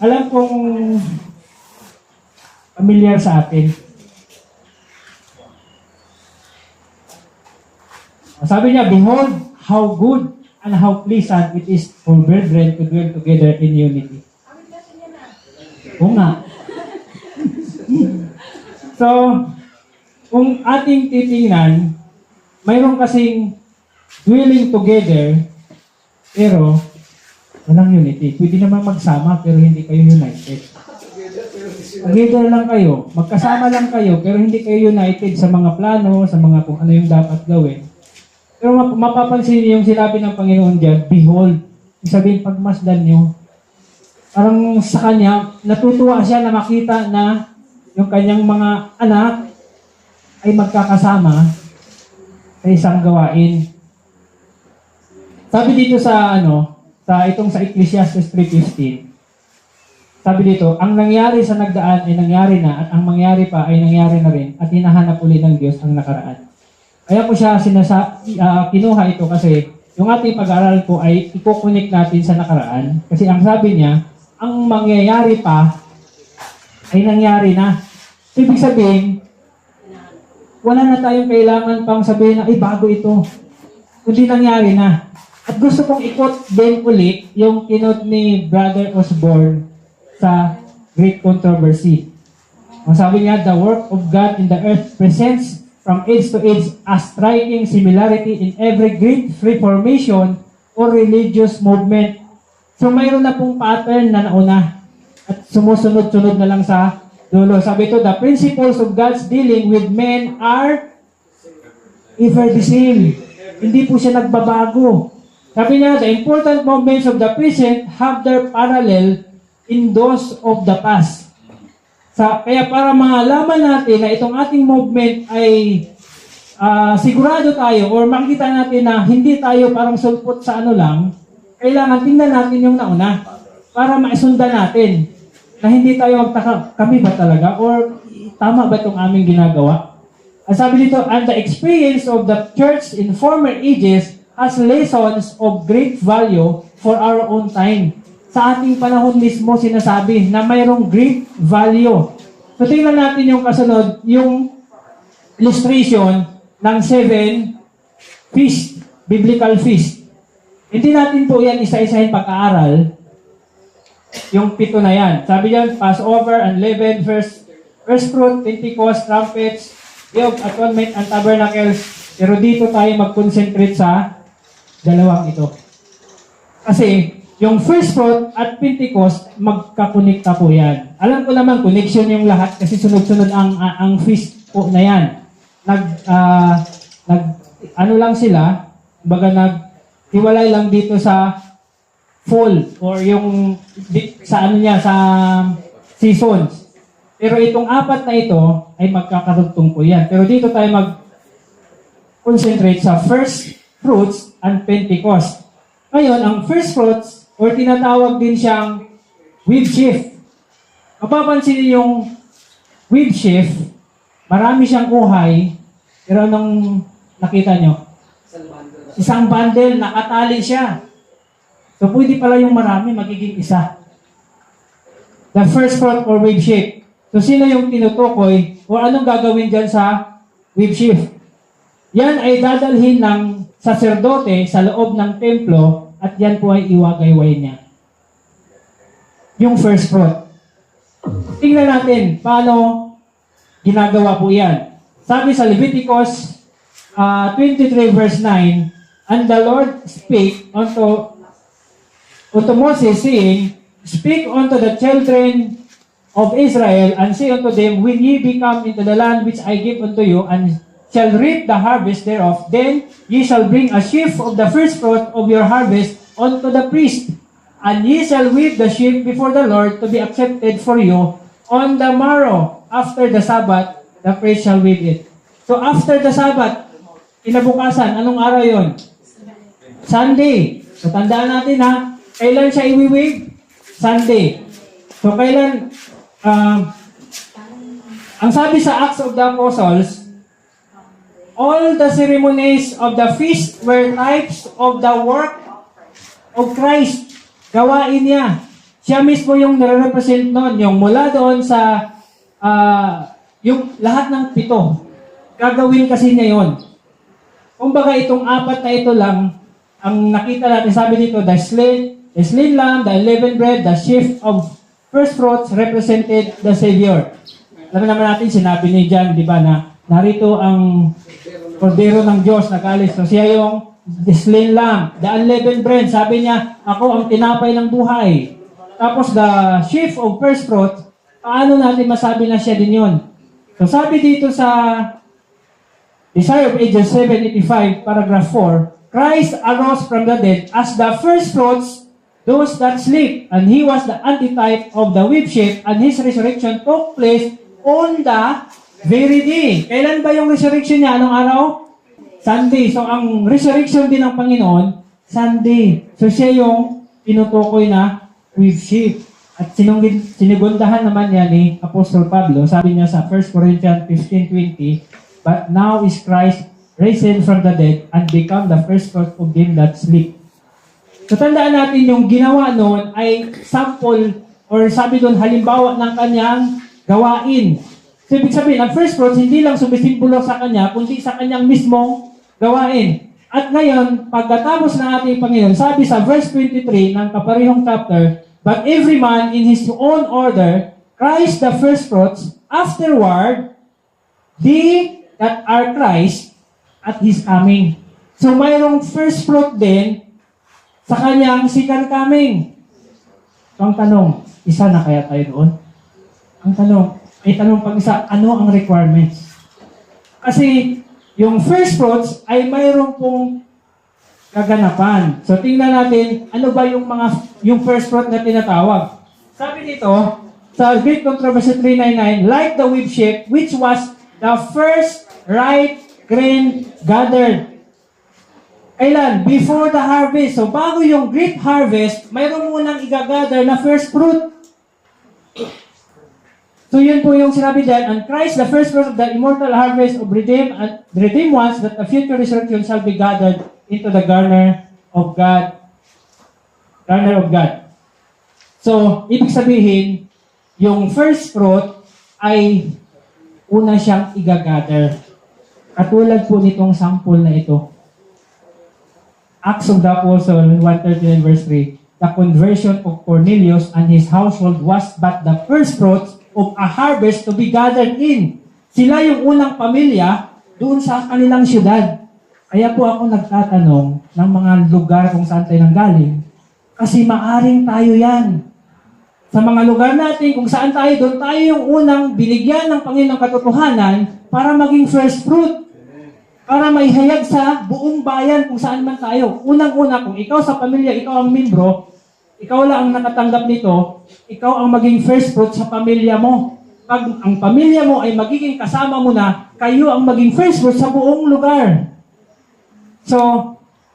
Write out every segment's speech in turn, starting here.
alam kong familiar sa atin. Sabi niya, behold, how good and how pleasant it is for brethren to dwell together in unity. Oo nga. So, kung ating titingnan, mayroon kasing dwelling together, pero walang unity. Pwede naman magsama, pero hindi kayo united. Together lang kayo, magkasama lang kayo, pero hindi kayo united sa mga plano, sa mga kung ano yung dapat gawin. Pero mapapansin niyo yung sinabi ng Panginoon dyan, behold, sabihin pagmasdan niyo, parang sa kanya, natutuwa siya na makita na yung kanyang mga anak ay magkakasama sa isang gawain. Sabi dito sa sa Ecclesiastes 3:15. Sabi dito, ang nangyari sa nagdaan ay nangyari na at ang mangyari pa ay nangyari na rin at hinahanap uli ng Diyos ang nakaraan. Kaya ko siya kinuha ito kasi yung ating pag-aaral ko ay i-connect natin sa nakaraan. Kasi ang sabi niya, ang mangyayari pa ay nangyari na. So, ibig sabihin, wala na tayong kailangan pang sabihin na, ay bago ito. Kundi nangyari na. At gusto kong ikot din ulit yung kinot ni Brother Osborne sa Great Controversy. Ang sabi niya, the work of God in the earth presents from age to age a striking similarity in every great reformation or religious movement. So mayroon na pong pattern na nauna at sumusunod-sunod na lang sa dulo. Sabi ito, the principles of God's dealing with men are ever the same. Hindi po siya nagbabago. Sabi niya, the important moments of the present have their parallel in those of the past. Kaya para malaman natin na itong ating movement ay sigurado tayo or makikita natin na hindi tayo parang sulpot sa ano lang, kailangan tingnan natin yung nauna para maisundan natin na hindi tayo magtaka, kami ba talaga or tama ba itong aming ginagawa? At sabi dito, and the experience of the church in former ages has lessons of great value for our own time. Sa ating panahon mismo sinasabi na mayroong great value. So tingnan natin yung kasunod, yung illustration ng 7 feast, biblical feast. Hindi natin po yan isa-isahin pag-aaral, yung 7 na yan. Sabi yan, Passover, Unleavened, First Fruit, Pentecost, Trumpets, Day of Atonement, and Tabernacles. Pero dito tayo mag-concentrate sa dalawang ito. Kasi, yung First Fruit at Pentecost, magkakonekta po yan. Alam ko naman, connection yung lahat kasi sunod-sunod ang feast po na yan. Ano lang sila, baga hiwalay lang dito sa fall or yung sa sa seasons. Pero itong 4 na ito ay magkakarugtong po yan. Pero dito tayo mag-concentrate sa First Fruits and Pentecost. Ngayon, ang First Fruits or tinatawag din siyang wheat sheaf. Mapapansin niyo yung wheat sheaf, marami siyang uhay, pero nung nakita nyo, isang bundle, nakatali siya. So, pwede pala yung marami, magiging isa. The first fruit or wave sheaf. So, sino yung tinutukoy o anong gagawin dyan sa wave sheaf? Yan ay dadalhin ng saserdote sa loob ng templo at yan po ay iwagayway niya. Yung first fruit. Tingnan natin paano ginagawa po yan. Sabi sa Leviticus 23 verse 9, and the Lord spake unto Moses, saying, speak unto the children of Israel, and say unto them, when ye be come into the land which I give unto you, and shall reap the harvest thereof, then ye shall bring a sheaf of the first fruit of your harvest unto the priest, and ye shall weave the sheaf before the Lord to be accepted for you on the morrow, after the Sabbath, the priest shall weave it. So after the Sabbath, kinabukasan, anong araw yon? Sunday. So tandaan natin ha, kailan siya i-weave? Sunday. So kailan, ang sabi sa Acts of the Apostles, all the ceremonies of the feast were types of the work of Christ. Gawain niya. Siya mismo yung nire-represent nun, yung mula doon sa, yung lahat ng 7. Gagawin kasi niya yun. Kumbaga itong 4 na ito lang, ang nakita natin, sabi dito, the slain lamb, the unleavened bread, the sheaf of first fruits represented the Savior. Alam naman natin, sinabi ni John, di ba, na narito ang kordero ng Diyos na kalis. So siya yung the slain lamb, the unleavened bread. Sabi niya, ako ang tinapay ng buhay. Tapos the sheaf of first fruits, paano natin masabi na siya din yun? So sabi dito sa Desire of Ages 785, paragraph 4, Christ arose from the dead as the first fruits, those that sleep, and He was the antitype of the whip sheep, and His resurrection took place on the very day. Kailan ba yung resurrection niya? Anong araw? Sunday. So ang resurrection din ng Panginoon, Sunday. So siya yung tinutukoy na whip sheep. At sinigundahan naman niya ni Apostol Pablo, sabi niya sa 1 Corinthians 15:20, but now is Christ risen from the dead and become the first fruit of them that sleep. So tandaan natin yung ginawa noon ay sample or sabi doon halimbawa ng kanyang gawain. So ibig sabihin, ang first fruits hindi lang sumisimbolo sa kanya, kundi sa kanyang mismong gawain. At ngayon, pagkatapos ng ating Panginoon, sabi sa verse 23 ng kaparehong chapter, but every man in his own order, Christ the first fruits, afterward, they that are Christ at His coming. So mayroong first fruit din sa kanyang second coming. So ang tanong, isa na kaya tayo doon? Ang tanong, may tanong pag isa, ano ang requirements? Kasi yung first fruits ay mayroong pong kaganapan. So tingnan natin, ano ba yung first fruit na tinatawag? Sabi dito, sa Great Controversy 399, like the whip sheep, which was the first ripe grain gathered. Kailan? Before the harvest. So bago yung grape harvest, mayroon munang igagather na first fruit. So yun po yung sinabi dyan, and Christ, the first fruit of the immortal harvest of redeemed ones, that the future resurrection shall be gathered into the garner of God. Garner of God. So, ibig sabihin, yung first fruit ay una siyang igagather. Katulad po nitong sample na ito. Acts of the Apostle 139 verse 3, the conversion of Cornelius and his household was but the first fruits of a harvest to be gathered in. Sila yung unang pamilya doon sa kanilang syudad. Kaya po ako nagtatanong ng mga lugar kung saan tayo nanggaling. Kasi maaring tayo yan. Sa mga lugar natin, kung saan tayo, doon tayo yung unang binigyan ng Panginoong katotohanan para maging first fruit. Para may hayag sa buong bayan kung saan man tayo. Unang-una, kung ikaw sa pamilya, ikaw ang membro, ikaw lang ang nakatanggap nito, ikaw ang maging first fruit sa pamilya mo. Pag ang pamilya mo ay magiging kasama mo na, kayo ang maging first fruit sa buong lugar. So,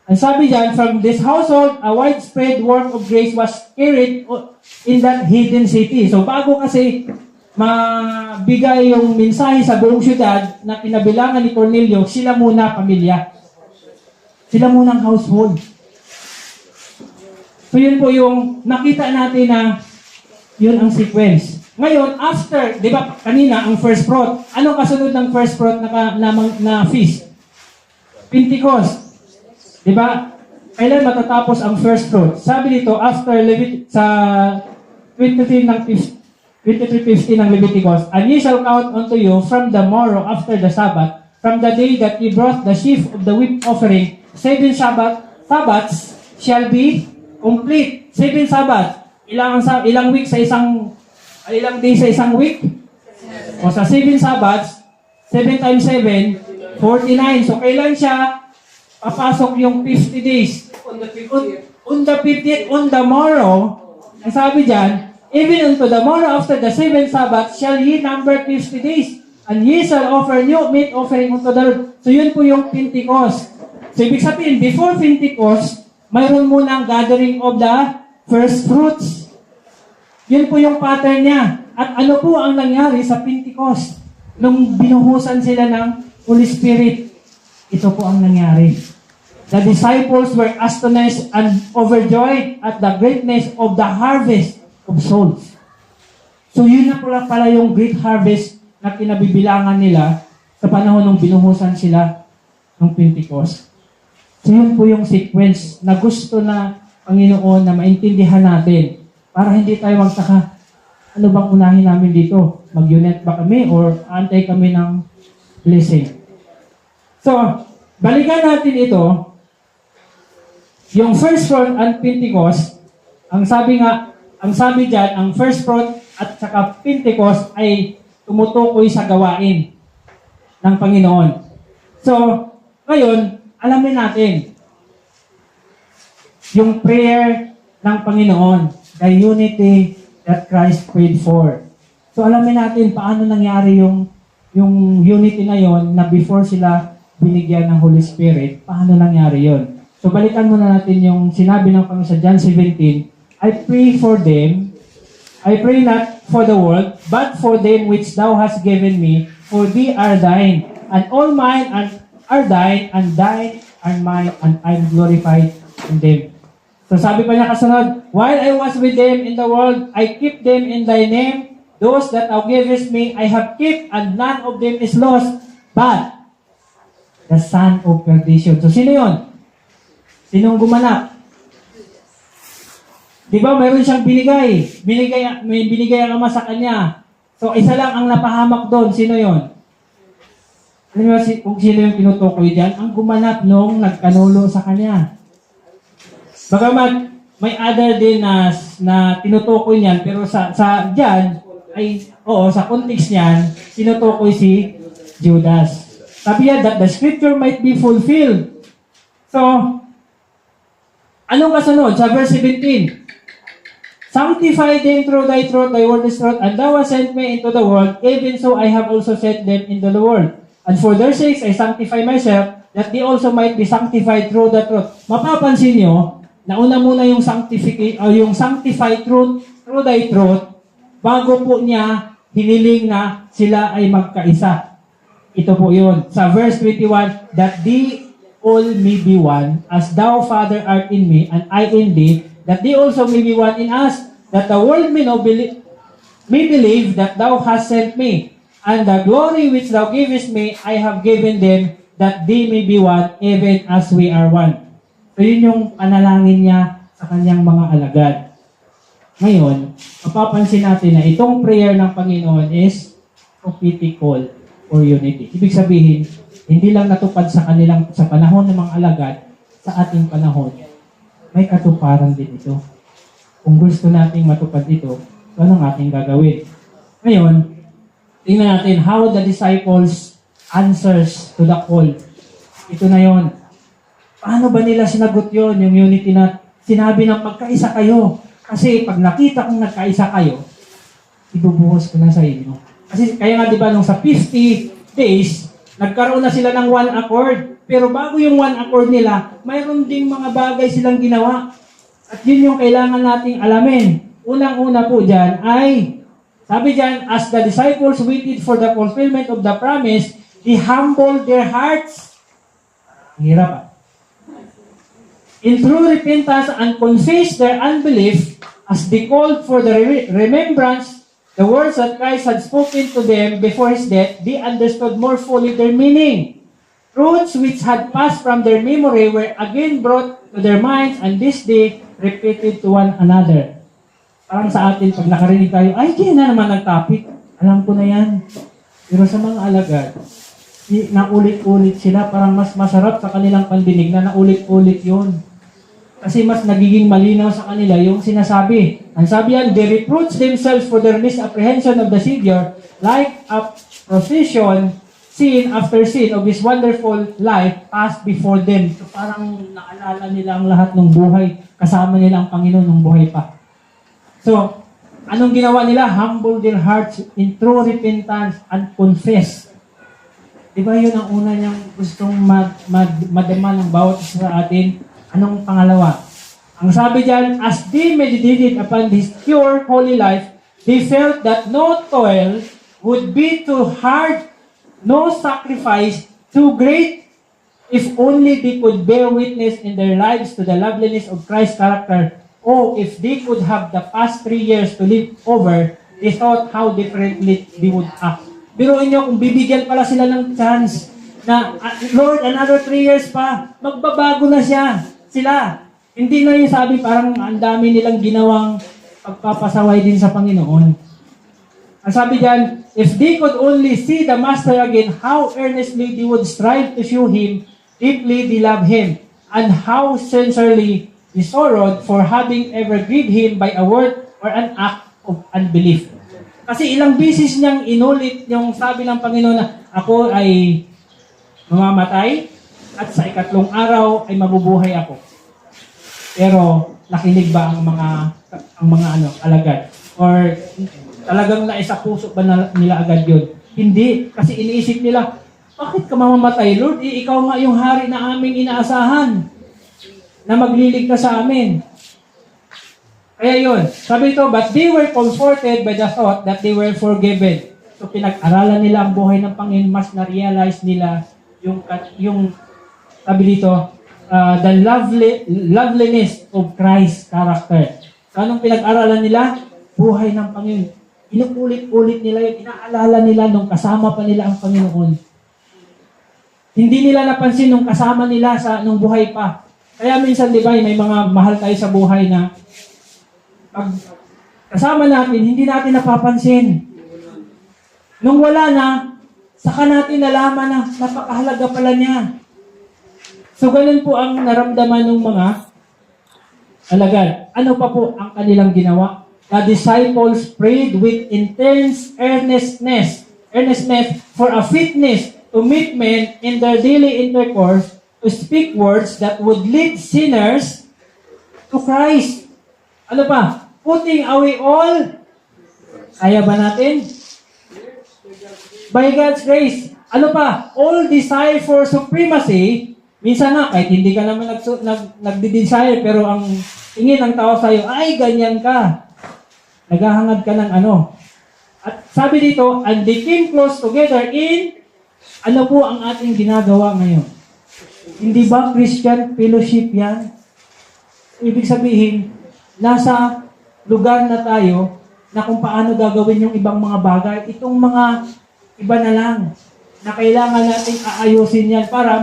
ang sabi dyan, from this household, a widespread work of grace was carried in that hidden city. So, bago kasi mabigay yung mensahe sa buong syudad na pinabilangan ni Cornelio, sila muna pamilya. Sila muna ang household. So, yun po yung nakita natin na yun ang sequence. Ngayon, after, di ba, kanina, ang first fruit. Anong kasunod ng first fruit na feast? Pentecost. Di ba? Kailan matatapos ang first fruit? Sabi dito, after sa 23:15 ng Leviticus, and ye shall count unto you from the morrow after the Sabbath, from the day that ye brought the sheaf of the whip offering, 7 Sabbaths shall be complete. 7 Sabbath. Ilang week sa ilang day sa isang week? O sa 7 Sabbaths, 7 times 7, 49. So kailan siya papasok yung 50 days? On the 50th, on the morrow, ang sabi dyan, even unto the morrow after the 7th Sabbath, shall ye number 50 days, and ye shall offer new meat offering unto the Lord. So yun po yung Pentecost. So ibig sabihin, before Pentecost, mayroon munang gathering of the first fruits. Yun po yung pattern niya. At ano po ang nangyari sa Pentecost? Nung binuhusan sila ng Holy Spirit, ito po ang nangyari. The disciples were astonished and overjoyed at the greatness of the harvest. of souls. So yun na pala yung great harvest na kinabibilangan nila sa panahon ng binuhusan sila ng Pentecost. So yun po yung sequence na gusto na Panginoon na maintindihan natin para hindi tayo magtaka, ano bang unahin namin dito? Mag-unite ba kami or antay kami ng blessing? So, balikan natin ito. Yung first fruit and Pentecost, ang sabi diyan, ang first fruit at saka Pentecost ay tumutukoy sa gawain ng Panginoon. So, ngayon, alamin natin yung prayer ng Panginoon, the unity that Christ prayed for. So, alamin natin paano nangyari yung unity na yon na before sila binigyan ng Holy Spirit, paano nangyari yon. So, balikan muna natin yung sinabi ng Panginoon sa John 17, I pray for them, I pray not for the world, but for them which thou hast given me, for they are thine, and all mine are thine, and thine are mine, and I am glorified in them. So sabi pa niya kasunod, while I was with them in the world, I keep them in thy name, those that thou gavest me, I have kept, and none of them is lost, but the son of perdition. So sino yun? Sinong gumanap? Di ba, mayroon siyang may binigay ang Ama sa kanya. So, isa lang ang napahamak doon. Sino yon? Alam mo kung sino yung tinutukoy dyan? Ang gumanap nung nagkanulo sa kanya. Bagamat, may other din na tinutukoy niyan, pero sa dyan, sa context niyan, tinutukoy si Judas. Sabi niya, that the scripture might be fulfilled. So, anong kasunod? Sa verse 17, sanctify them through thy truth, thy word is truth, and thou hast sent me into the world, even so I have also sent them into the world. And for their sakes I sanctify myself, that they also might be sanctified through the truth. Mapapansin nyo, nauna muna yung sanctify truth through thy truth, bago po niya hiniling na sila ay magkaisa. Ito po yun. Sa verse 21, that they all may be one, as thou, Father, art in me, and I in thee, that they also may be one in us, that the world may believe that thou hast sent me, and the glory which thou givest me, I have given them, that they may be one, even as we are one. So yun yung panalangin niya sa kanyang mga alagad. Ngayon, mapapansin natin na itong prayer ng Panginoon is prophetic call for unity. Ibig sabihin, hindi lang natupad sa panahon ng mga alagad, sa ating panahon, may katuparan din ito. Kung gusto nating matupad ito, anong ating gagawin? Ngayon, tingnan natin how the disciples answers to the call. Ito na yon. Paano ba nila sinagot yon, yung unity na sinabi ng magkaisa kayo? Kasi pag nakita kong nagkaisa kayo, ibubuhos ko na sa inyo. Kasi kaya nga diba nung sa 50 days, nagkaroon na sila ng one accord. Pero bago yung one accord nila, mayroon ding mga bagay silang ginawa. At yun yung kailangan nating alamin. Unang-una po dyan ay, sabi dyan, as the disciples waited for the fulfillment of the promise, they humbled their hearts. Hirap. In true repentance and confessed their unbelief, as they called for the remembrance, the words that Christ had spoken to them before His death, they understood more fully their meaning. Truths which had passed from their memory were again brought to their minds, and this they repeated to one another. Parang sa atin, pag nakarinig tayo, ay, kaya na naman nag-topic. Alam ko na yan. Pero sa mga alagad, naulit-ulit sila, parang mas masarap sa kanilang pandinig na naulit-ulit yun. Kasi mas nagiging malinaw sa kanila yung sinasabi. Ang sabi yan, they reproach themselves for their misapprehension of the Savior, like a procession, scene after scene of His wonderful life passed before them. So parang naalala nila ang lahat ng buhay. Kasama nila ang Panginoon ng buhay pa. So, anong ginawa nila? Humble their hearts in true repentance and confess. Diba yun ang una niyang gustong madama ng bawat isa sa atin? Anong pangalawa? Ang sabi diyan, as they meditated upon His pure, holy life, they felt that no toil would be too hard, no sacrifice too great, if only they could bear witness in their lives to the loveliness of Christ's character oh, if they could have the past 3 years to live over, they thought how differently they would act. Biruin nyo, kung bibigyan pala sila ng chance na, Lord, another 3 years pa, magbabago na sila. Hindi na yung sabi, parang ang dami nilang ginawang pagpapasaway din sa Panginoon. Ang sabi diyan, if they could only see the Master again, how earnestly they would strive to show Him, deeply they love Him, and how sincerely they sorrowed for having ever grieved Him by a word or an act of unbelief. Kasi ilang beses niyang inulit yung sabi ng Panginoon na, ako ay mamamatay at sa ikatlong araw ay mabubuhay ako. Pero nakinig ba ang mga alagad? Or talagang naisa puso ba nila agad yun? Hindi. Kasi iniisip nila, bakit ka mamamatay, Lord? Ikaw nga yung hari na aming inaasahan na magliligtas sa amin. Kaya yun. Sabi ito, but they were comforted by the thought that they were forgiven. So pinag-aralan nila ang buhay ng Panginoon, mas na-realize nila yung sabi dito, the loveliness of Christ's character. So anong pinag-aralan nila? Buhay ng Panginoon. Inuulit-ulit nila yun. Inaalala nila nung kasama pa nila ang Panginoon. Hindi nila napansin nung kasama nila nung buhay pa. Kaya minsan, di ba, may mga mahal tayo sa buhay na pag kasama natin, hindi natin napapansin. Nung wala na, saka natin nalaman na napakahalaga pala niya. So, ganun po ang naramdaman ng mga alagad. Ano pa po ang kanilang ginawa? The disciples prayed with intense earnestness for a fitness to meet men in their daily intercourse, to speak words that would lead sinners to Christ. Ano pa? Putting away all. Kaya ba natin? By God's grace. Ano pa? All desire for supremacy. Minsan na, kahit hindi ka naman nagdi-desire, pero ang tingin ng tao sa'yo, ay, ganyan ka. Naghahangad ka ng ano. At sabi dito, and they came close together in, ano po ang ating ginagawa ngayon? Hindi ba Christian fellowship yan? Ibig sabihin, nasa lugar na tayo na kung paano gagawin yung ibang mga bagay, itong mga iba na lang na kailangan natin aayusin yan para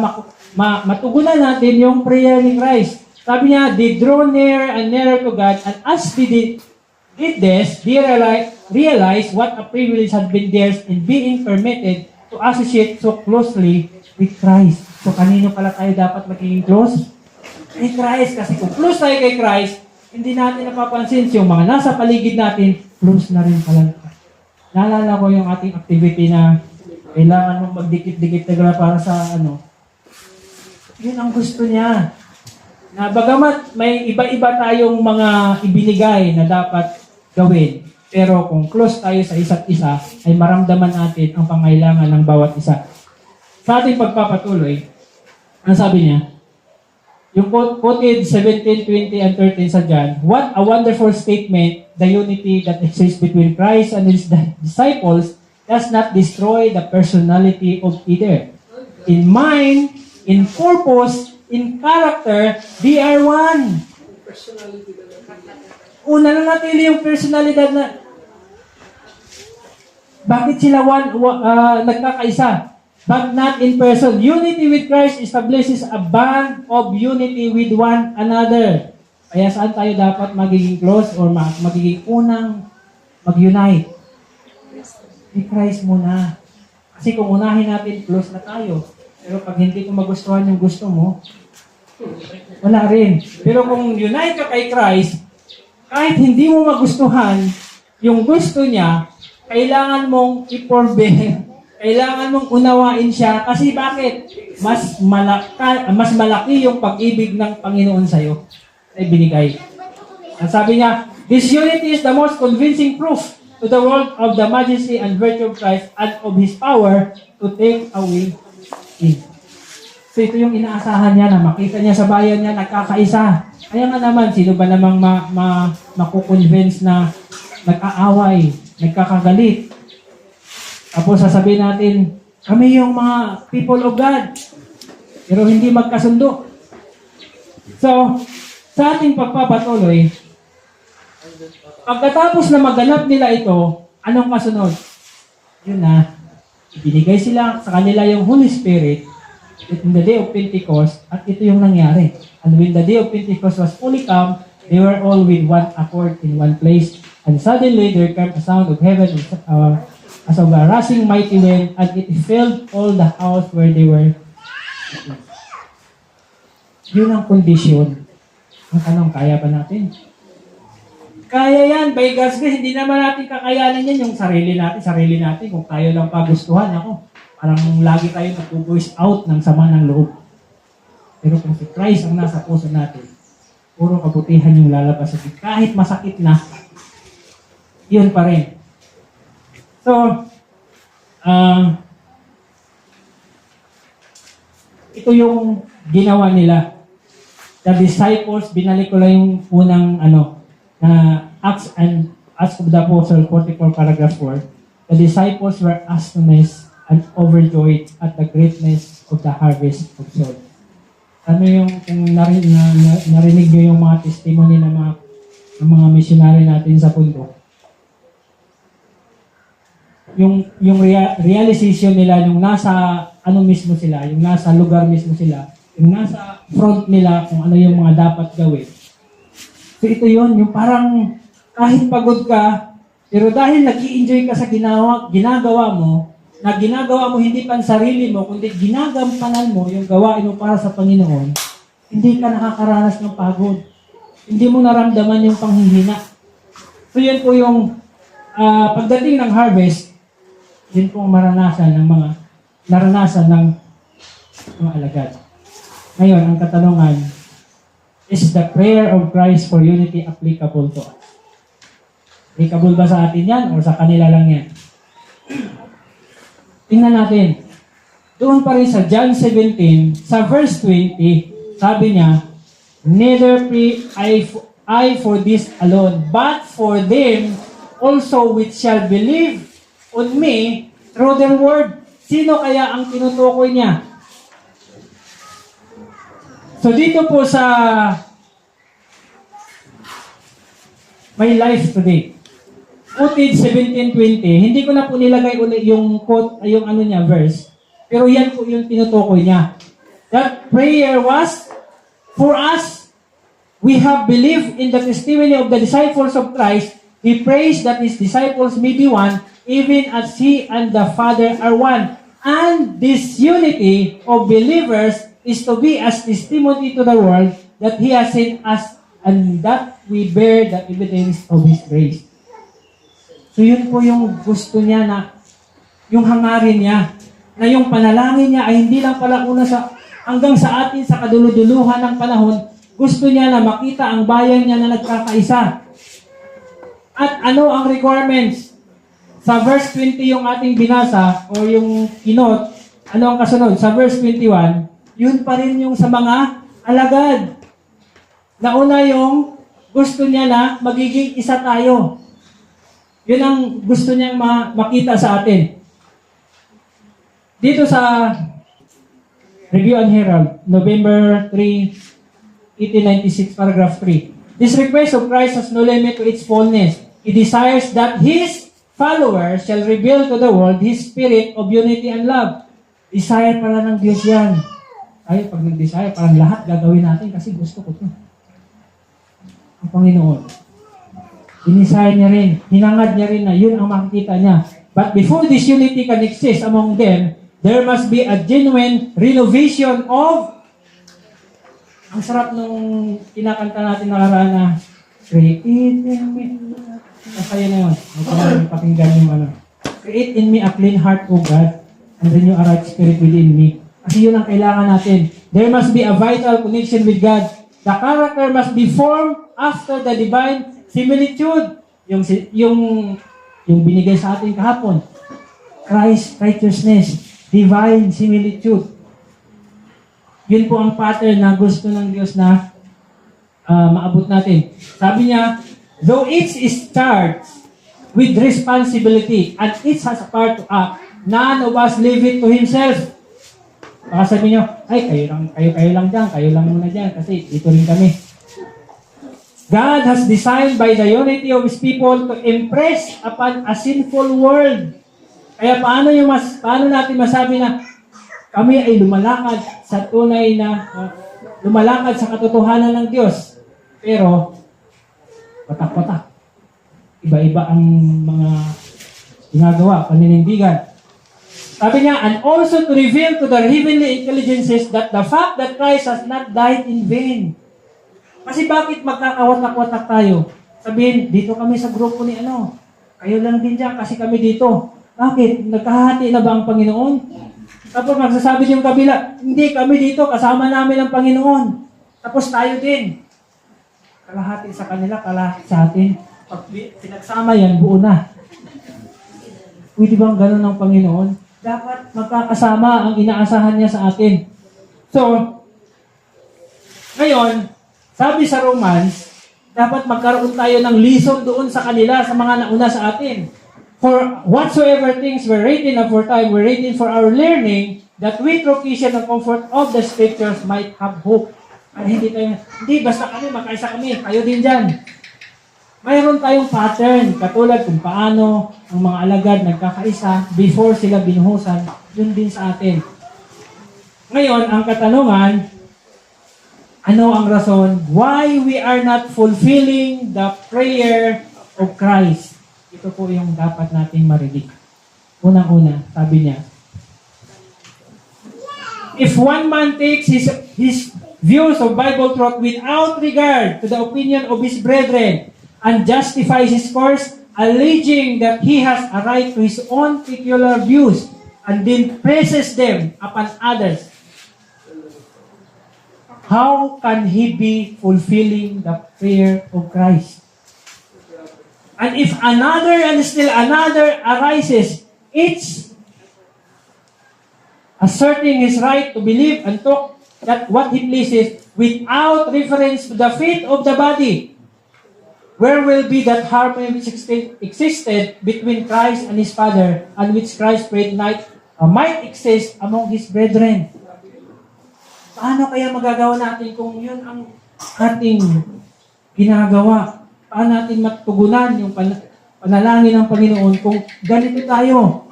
matugunan natin yung prayer ni Christ. Sabi niya, they draw near and nearer to God, and as they did this, they realize what a privilege had been theirs in being permitted to associate so closely with Christ. So, kanino pala tayo dapat magiging close? Kay Christ. Kasi kung close tayo kay Christ, hindi natin napapansin yung mga nasa paligid natin, close na rin pala. Naalala ko yung ating activity na kailangan mong magdikit-dikit na para sa Yun ang gusto niya. Na bagamat may iba-iba tayong mga ibinigay na dapat gawin, pero kung close tayo sa isa't isa, ay maramdaman natin ang pangailangan ng bawat isa. Sa ating pagpapatuloy, ang sabi niya, yung quoted 17, 20, and 13 sa John, what a wonderful statement, the unity that exists between Christ and His disciples does not destroy the personality of either. In mind, in purpose, in character, they are one. Una na natin yung personalidad na bakit sila nagkakaisa? But not in person. Unity with Christ establishes a bond of unity with one another. Kaya saan tayo dapat magiging close or magiging unang mag-unite? With Christ muna. Kasi kung unahin natin, close na tayo. Pero pag hindi ko magustuhan yung gusto mo, wala rin. Pero kung unite ka kay Christ, kahit hindi mo magustuhan yung gusto niya, kailangan mong i-forbear. Kailangan mong unawain siya. Kasi bakit? Mas malaki yung pag-ibig ng Panginoon sa'yo na ibinigay. Ang sabi niya, this unity is the most convincing proof to the world of the majesty and virtue of Christ and of His power to take away sin. So ito yung inaasahan niya na makita niya sa bayan niya nagkakaisa. Kaya nga naman, sino ba namang makukonvince na nag-aaway, nagkakagalit? Tapos sasabihin natin, kami yung mga people of God. Pero hindi magkasundo. So, sa ating pagpapatuloy, Pagkatapos na maganap nila ito, anong kasunod? Yun na, ibinigay sila sa kanila yung Holy Spirit in the day of Pentecost, at ito yung nangyari. And when the day of Pentecost was fully come, they were all with one accord in one place. And suddenly there came a sound of heaven as of a rushing mighty wind, and it filled all the house where they were. Yun ang kondisyon. Ang tanong, kaya ba natin? Kaya yan, by God's grace, hindi naman natin kakayanin yan yung sarili natin, kung tayo lang pagustuhan. Ako, parang lagi tayo nag-voice out ng sama ng loob. Pero kung si Christ ang nasa puso natin, puro kabutihan yung lalabas sa atin. Kahit masakit na, yun pa rin. So, ito yung ginawa nila. The disciples, binalik ko lang yung unang Acts of the Apostle 44 paragraph 4. The disciples were astonished and overjoyed at the greatness of the harvest of souls. Ano yung kung narinig nyo yung mga testimony ng mga missionary natin sa pundo? Yung realization nila, yung nasa mismo sila, yung nasa lugar mismo sila, yung nasa front nila kung ano yung mga dapat gawin. So ito yun, yung parang kahit pagod ka, pero dahil nag-i-enjoy ka sa ginagawa mo, na ginagawa mo hindi pan sarili mo, kundi ginagampanan mo yung gawain mo para sa Panginoon, hindi ka nakakaranas ng pagod. Hindi mo naramdaman yung panghihina. So yan po yung pagdating ng harvest, yun po naranasan ng mga alagad. Ngayon, ang katanungan, is the prayer of Christ for unity applicable to us? Applicable ba sa atin yan o sa kanila lang yan? Tingnan natin. Doon pa rin sa John 17, sa verse 20, sabi niya, neither pray I for this alone, but for them also which shall believe on me through their word. Sino kaya ang tinutukoy niya? So dito po sa My Life Today, footage 17:20, hindi ko na po nilagay ulit yung quote, yung verse, pero yan po yung tinutukoy niya. That prayer was, for us, we have believed in the testimony of the disciples of Christ. He prays that His disciples may be one, even as He and the Father are one. And this unity of believers is to be as testimony to the world that He has sent us, and that we bear the evidence of His grace. So yun po yung gusto niya, na yung hangarin niya, na yung panalangin niya ay hindi lang pala una hanggang sa atin sa kaduluduluhan ng panahon. Gusto niya na makita ang bayan niya na nagkakaisa. At ano ang requirements? Sa verse 20 yung ating binasa o yung kinot, ano ang kasunod? Sa verse 21, yun pa rin yung sa mga alagad. Nauna yung gusto niya na magiging isa tayo. Yun ang gusto niyang makita sa atin. Dito sa Review and Herald, November 3, 1896, paragraph 3. This request of Christ has no limit to its fullness. He desires that His followers shall reveal to the world His spirit of unity and love. Desire pala ng Diyos yan. Ay, pag nag-desire, parang lahat gagawin natin kasi gusto ko ito. Ang Panginoon. Dinisire niya rin, hinangad niya rin na yun ang makikita niya. But before this unity can exist among them, there must be a genuine renovation of, ang sarap nung kinakanta natin nakaraan na, create in me, masaya na yun. Pakinggan yung create in me a clean heart, O God, and renew a right spirit within me. Kasi yun ang kailangan natin. There must be a vital connection with God. The character must be formed after the divine similitude. Yung binigay sa atin kahapon. Christ righteousness, divine similitude. Yun po ang pattern na gusto ng Diyos na maabot natin. Sabi niya, though each is charged with responsibility and each has a part to act, none of us leave it to himself. Baka sabihin nyo, ay, kayo lang dyan, kayo lang muna dyan, kasi dito rin kami. God has designed by the unity of His people to impress upon a sinful world. Kaya paano natin masabi na kami ay lumalakad sa tunay na lumalakad sa katotohanan ng Diyos. Pero patak-patak. Iba-iba ang mga ginagawa, paninindigan. Sabi niya, and also to reveal to the heavenly intelligences that the fact that Christ has not died in vain. Kasi bakit magkakawatak-watak tayo? Sabihin, dito kami sa grupo ni ano. Kayo lang din dyan kasi kami dito. Bakit? Nagkahati na ba ang Panginoon? Tapos magsasabi yung kabila, hindi kami dito, kasama namin ang Panginoon. Tapos tayo din. Kalahati sa kanila, kalahati sa atin. Pag pinagsama yan, buo na. Pwede bang ganun ng Panginoon? Dapat magkakasama ang inaasahan niya sa atin. So, ngayon, sabi sa Romans, dapat magkaroon tayo ng lesson doon sa kanila, sa mga nauna sa atin. For whatsoever things were written aforetime were written for our learning, that we through occasion and comfort of the Scriptures might have hope. Ay, hindi basta kami, magkaisa kami, kayo din dyan. Mayroon tayong pattern, katulad kung paano ang mga alagad nagkakaisa before sila binuhusan, yun din sa atin. Ngayon, ang katanungan, ano ang rason why we are not fulfilling the prayer of Christ? Ito po yung dapat nating marinig. Unang-una, sabi niya, if one man takes his views of Bible truth without regard to the opinion of his brethren and justifies his course, alleging that he has a right to his own peculiar views and then presses them upon others, how can he be fulfilling the prayer of Christ? And if another and still another arises, each asserting his right to believe and talk that what he pleases without reference to the faith of the body, where will be that harmony which existed between Christ and his Father, and which Christ prayed might exist among his brethren? Paano kaya magagawa natin kung yun ang ating ginagawa? Paano natin matugunan yung panalangin ng Panginoon kung ganito tayo?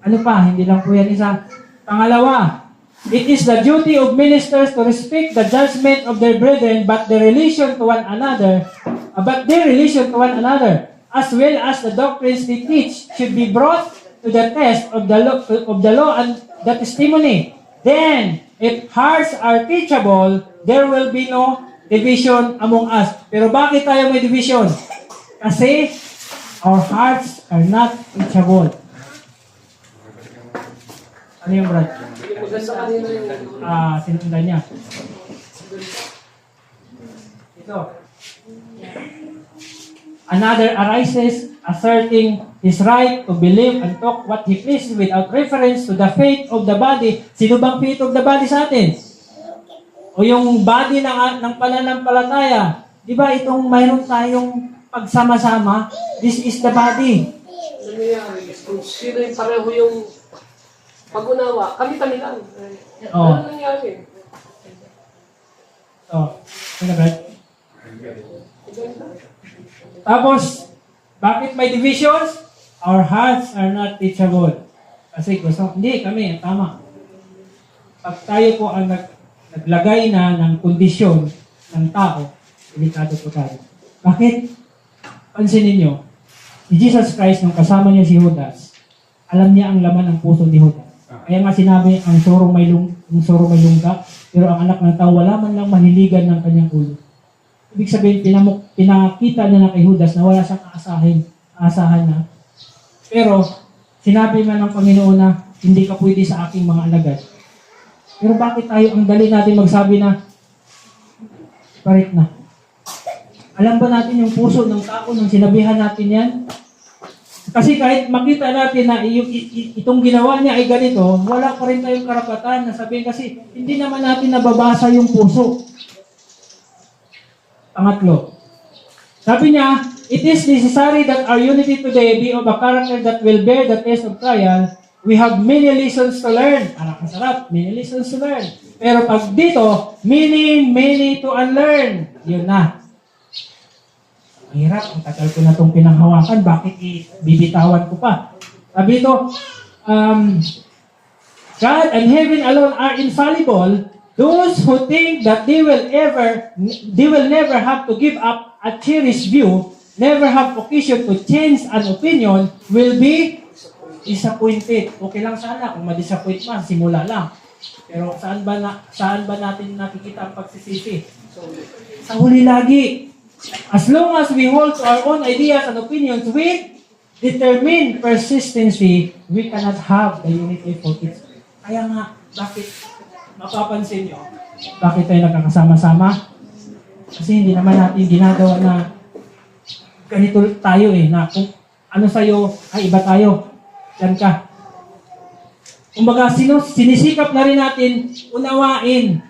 Ano pa? Hindi lang po yan isa. Pangalawa, it is the duty of ministers to respect the judgment of their brethren, but their relation to one another, as well as the doctrines they teach, should be brought to the test of the law and the testimony. Then, if hearts are teachable, there will be no division among us. Pero bakit tayo may division? Kasi our hearts are not teachable. Ano yung Brad? Sinundan niya. Ito. Another arises asserting his right to believe and talk what he pleases without reference to the faith of the body. Sino bang faith of the body sa atin? O yung body ng pananampalataya. Di ba itong mayroon tayong pagsama-sama? This is the body. Kung sino yung pareho yung pag-unawa, kami-kami lang. Ano nangyari? Ano ba? Tapos, bakit may divisions? Our hearts are not teachable. Kasi hindi kami, tama. Pag tayo po ang naglagay na ng kondisyon ng tao, delikado po tayo. Bakit? Pansinin nyo, si Jesus Christ, nung kasama niya si Judas, alam niya ang laman ng puso ni Judas. Kaya nga sinabi, ang sorong may lungga, pero ang anak ng tao, wala man lang mahiligan ng kanyang ulo. Ibig sabihin, pinakita niya na kay Judas na wala siyang aasahan na. Pero, sinabi man ng Panginoon na, hindi ka pwede sa aking mga alagad. Pero bakit tayo ang dali natin magsabi na, parit na? Alam ba natin yung puso ng tao nung sinabihan natin yan? Kasi kahit makita natin na itong ginawa niya ay ganito, wala pa rin tayong karapatan na sabihin kasi hindi naman natin nababasa yung puso. Pangatlo, sabi niya, it is necessary that our unity today be of a character that will bear the test of trial. We have many lessons to learn. Parang kasarap, many lessons to learn. Pero pag dito, many to unlearn. Yun na. Mahirap, ang tagal ko na itong pinanghawakan, bakit bibitawan ko pa? Sabi ito, God and heaven alone are infallible. Those who think that they will never have to give up a cherished view, never have occasion to change an opinion, will be disappointed. Okay lang sana kung ma-disappoint man, simula lang. Pero saan ba natin nakikita ang pagsisisi? Sa huli lagi. As long as we hold to our own ideas and opinions with determined persistency, we cannot have the unity for it. Kaya nga, bakit mapapansin nyo, bakit tayo nagkakasama-sama? Kasi hindi naman natin ginagawa na ganito tayo na kung ano sa'yo, ay iba tayo. Yan ka. Kumbaga, sinisikap na rin natin unawain,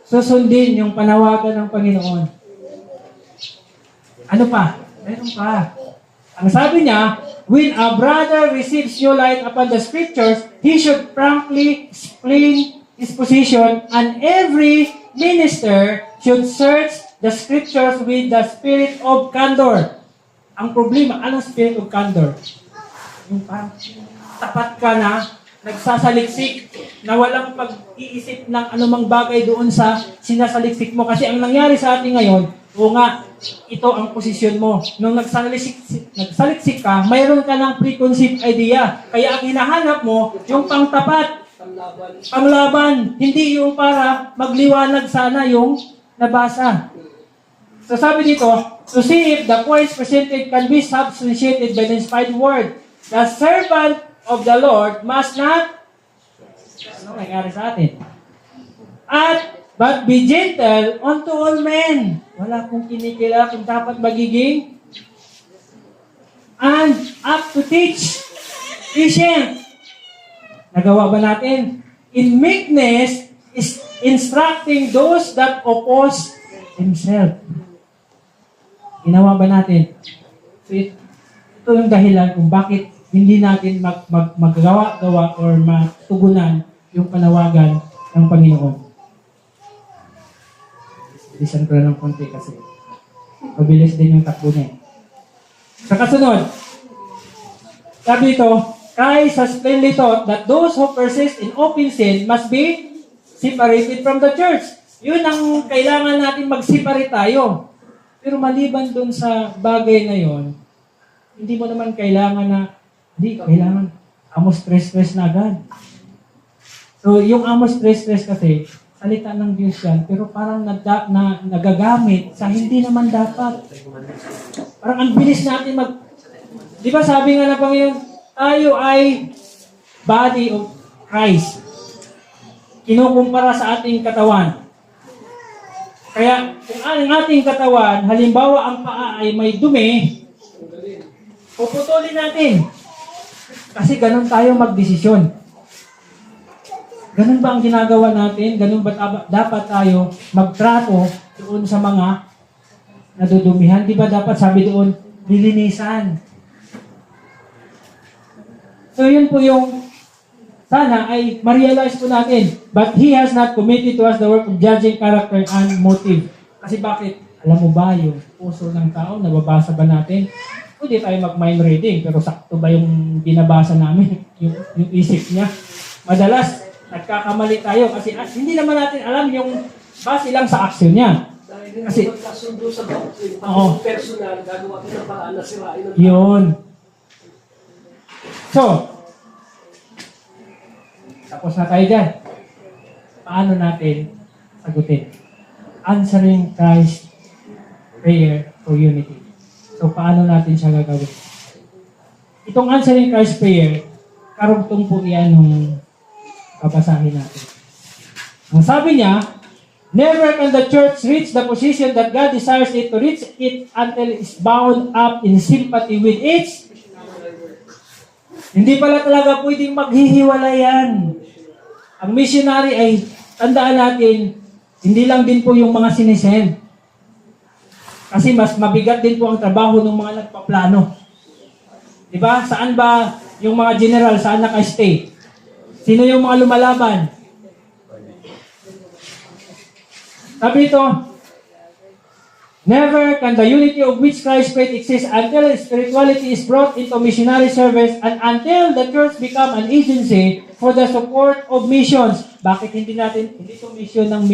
susundin yung panawagan ng Panginoon. Ano pa? Meron pa. Ang sabi niya, when a brother receives new light upon the scriptures, he should promptly explain his position, and every minister should search the scriptures with the spirit of candor. Ang problema, anong spirit of candor? Yung parang tapat ka na, nagsasaliksik, na walang pag-iisip ng anumang bagay doon sa sinasaliksik mo. Kasi ang nangyari sa atin ngayon, o nga, ito ang posisyon mo. Nung nagsaliksik ka, mayroon ka ng preconceived idea. Kaya ang hinahanap mo, yung pangtapat, panglaban, hindi yung para magliwanag sana yung nabasa. So sabi dito, to see if the points presented can be substantiated by the inspired word, the servant of the Lord must not, ano nangyari sa atin? But be gentle unto all men. Wala kong kinikilala kung dapat magiging and up to teach. Patient. Nagawa ba natin? In meekness is instructing those that oppose themselves. Ginawa ba natin? So ito yung dahilan kung bakit hindi natin maggawa-gawa or matugunan yung panawagan ng Panginoon. Bilisan ko na ng konti kasi mabilis din yung takbo niya. Sa kasunod, sabi ito, Christ has plainly taught that those who persist in open sin must be separated from the church. Yun ang kailangan natin mag-separate tayo. Pero maliban dun sa bagay na yon, hindi mo naman kailangan amos stress na agad. So, yung amos stress kasi, salita ng Diyos yan, pero parang nagagamit sa hindi naman dapat. Parang ang bilis natin di ba sabi nga na Panginoon, tayo ay body of Christ. Kinukumpara sa ating katawan. Kaya, kung ang ating katawan, halimbawa ang paa ay may dumi, puputulin natin. Kasi ganun tayo magdesisyon. Ganun ba ang ginagawa natin? Ganun ba dapat tayo magtrato doon sa mga nadudumihan? Di ba dapat sabi doon, lilinisan? So yun po yung sana ay ma-realize po natin. But He has not committed to us the work of judging character and motive. Kasi bakit? Alam mo ba yung puso ng tao, nababasa ba natin? Pwede tayo mag-mind reading, pero sakto ba yung binabasa namin? yung isip niya? Madalas, nagkakamali tayo kasi hindi naman natin alam yung base lang sa action niya. Dahil Kasi, hindi magkasundo sa doctrine, oo. pati personal, gagawa ko ng paraan na sirain ng Yun. So, tapos na tayo dyan. Paano natin sagutin? Answering Christ prayer for unity. So, paano natin siya gagawin? Itong answering Christ prayer, karugtong po iyan nung babasahin natin. Ang sabi niya, never can the church reach the position that God desires it to reach it until it is bound up in sympathy with its. Hindi pala talaga pwedeng maghihiwalayan. Ang missionary ay, tandaan natin, hindi lang din po yung mga sinisend. Kasi mas mabigat din po ang trabaho ng mga nagpaplano. Diba? Saan ba yung mga general, saan naka-stay? Sino yung mga lumalaban? Sabi ito, Never can the unity of which Christ faith exists until spirituality is brought into missionary service and until the church become an agency for the support of missions. Bakit hindi ito mission ng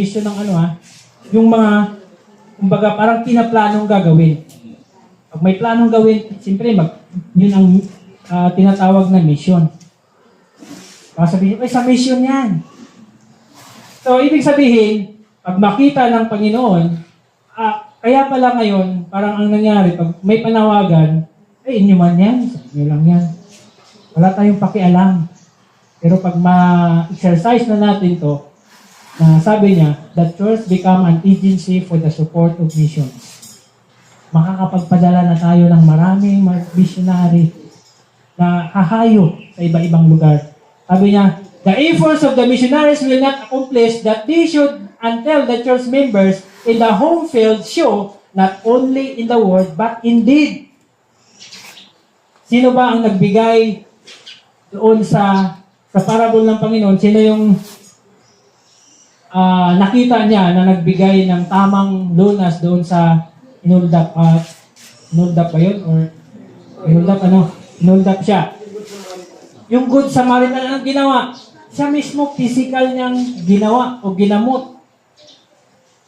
yung mga, kumbaga parang pinaplanong gagawin. Pag may planong gawin, siyempre yun ang tinatawag na mission. Baka sabihin, sa mission yan. So, ibig sabihin, pag makita ng Panginoon, kaya pala ngayon, parang ang nangyari, pag may panawagan, inyo man yan, inyo lang yan. Wala tayong pakialam. Pero pag ma-exercise na natin to, na sabi niya, the church become an agency for the support of missions. Makakapagpadala na tayo ng maraming missionary na hahayo sa iba-ibang lugar. Sabi niya, the efforts of the missionaries will not accomplish that they should until the church members in the home field show not only in the word but in deed. Sino ba ang nagbigay doon sa parable ng Panginoon? Sino yung nakita niya na nagbigay ng tamang lunas doon sa inuldap? Inuldap ba yun? Or inuldap siya. Yung Good Samaritan ang ginawa. Siya mismo physical niyang ginawa o ginamot.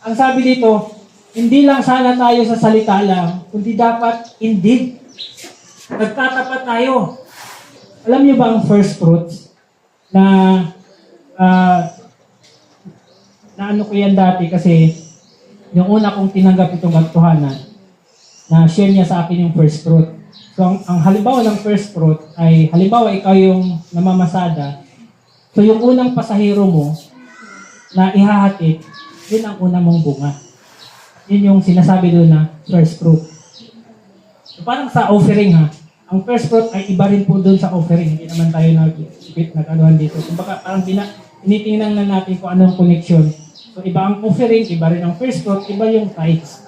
Ang sabi dito, hindi lang sana tayo sa salita lang, kundi dapat indeed. Nagtatapat tayo. Alam niyo ba ang first fruits na ano ko yan dati kasi yung una kong tinanggap itong katotohanan na share niya sa akin yung first fruit. So ang halimbawa ng first fruit ay halimbawa ikaw yung namamasada. So yung unang pasahero mo na ihahatid, yun ang una mong bunga. Yun yung sinasabi doon na first fruit. So parang sa offering ang first fruit ay iba rin po doon sa offering. Hindi naman tayo nag-anuhan dito. Kung baka parang tinitingnan na natin kung anong connection. So iba ang offering, iba rin ang first fruit, iba yung tithes.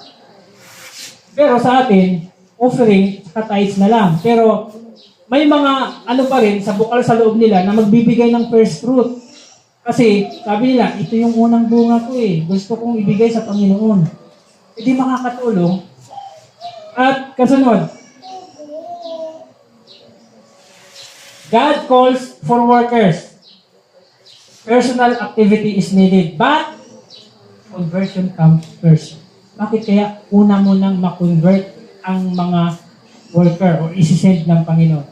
Pero sa atin, offering at tithes na lang. Pero may mga pa rin sa bukal sa loob nila na magbibigay ng first fruit. Kasi sabi nila, ito yung unang bunga ko Gusto kong ibigay sa Panginoon. Hindi makakatulong. At kasunod, God calls for workers. Personal activity is needed, but conversion comes first. Bakit kaya una mo nang ma-convert ang mga worker o isi-send ng Panginoon?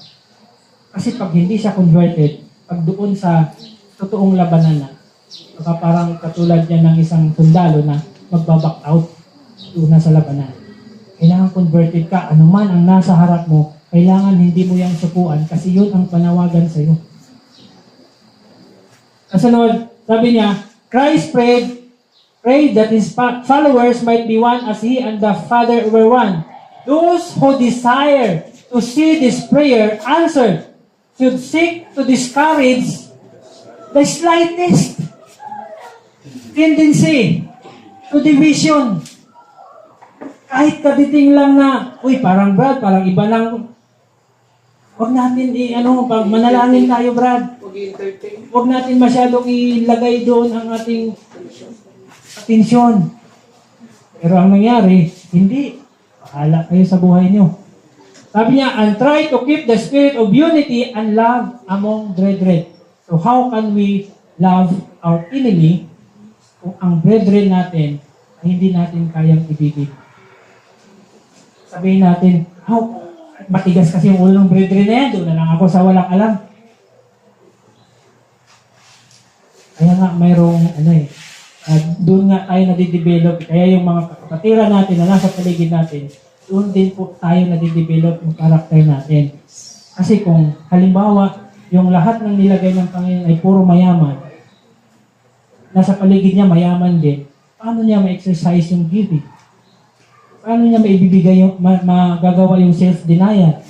Kasi pag hindi siya converted, pag doon sa totoong labanan na, baka parang katulad niya ng isang sundalo na magbaback out doon sa labanan. Kailangan converted ka. Anuman ang nasa harap mo, kailangan hindi mo yang sukuan kasi yun ang panawagan sa iyo. Kasunod, sabi niya, Christ prayed that his followers might be one as he and the Father were one. Those who desire to see this prayer answered should seek to discourage the slightest tendency to division. Kahit kaditing lang na, parang Brad, parang iba lang. Huwag natin pag manalangin tayo, Brad. Huwag natin masyadong ilagay doon ang ating atensyon. Pero ang nangyari, hindi. Bahala kayo sa buhay niyo. Sabi niya, and try to keep the spirit of unity and love among brethren. So how can we love our enemy kung ang brethren natin ay hindi natin kayang ibigin? Sabihin natin, matigas kasi yung ulo ng brethren na yan, doon na lang ako sa walang alam. Kaya nga mayroong doon nga tayo nadidevelop. Kaya yung mga kapatira natin na nasa paligid natin, doon din po tayo nadidevelop yung karakter natin. Kasi kung halimbawa, yung lahat ng nilagay ng Panginoon ay puro mayaman, nasa paligid niya mayaman din, paano niya ma-exercise yung giving? Paano niya maibibigay magagawa yung self-denial?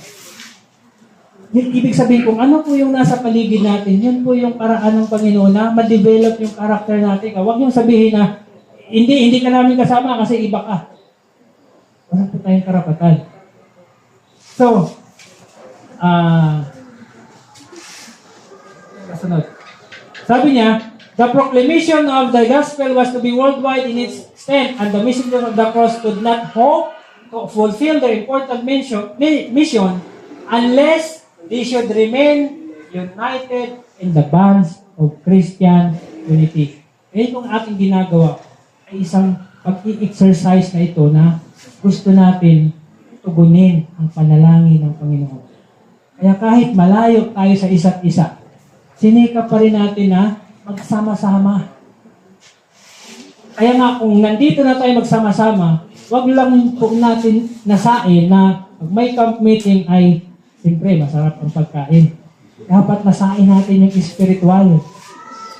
Ibig sabihin, kung ano po yung nasa paligid natin, yun po yung paraan ng Panginoon na ma-develop yung karakter natin. Huwag yung sabihin na, hindi ka namin kasama kasi iba ka. Wala po tayong karapatan. So, kasunod. Sabi niya, the proclamation of the gospel was to be worldwide in its 10, and the messengers of the cross could not hope to fulfill their important mission unless they should remain united in the bonds of Christian unity. Kaya itong ating ginagawa ay isang pag-i-exercise na ito na gusto natin tugunin ang panalangin ng Panginoon. Kaya kahit malayo tayo sa isa't isa, sinikap pa rin natin na magsama-sama. Kaya nga kung nandito na tayo magsama-sama, wag lang po natin nasain na pag may camp meeting ay siyempre masarap ang pagkain. Dapat nasain natin yung spiritual.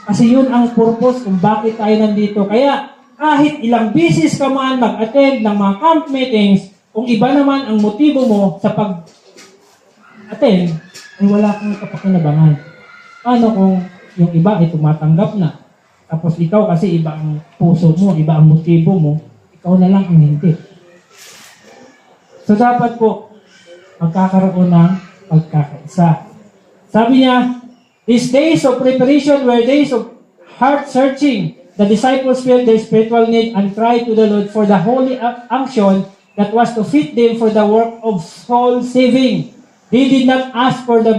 Kasi yun ang purpose kung bakit tayo nandito. Kaya kahit ilang bisis ka man mag-attend ng mga camp meetings, kung iba naman ang motibo mo sa pag-attend, ay wala kang kapakinabangan. Paano kung yung iba ay tumatanggap na? Tapos ikaw kasi iba ang puso mo, iba ang motibo mo, ikaw na lang ang hindi. So dapat po, magkakaroon ng pagkakaisa. Sabi niya, these days of preparation were days of heart searching. The disciples felt their spiritual need and cried to the Lord for the holy unction that was to fit them for the work of soul saving. They did not ask for a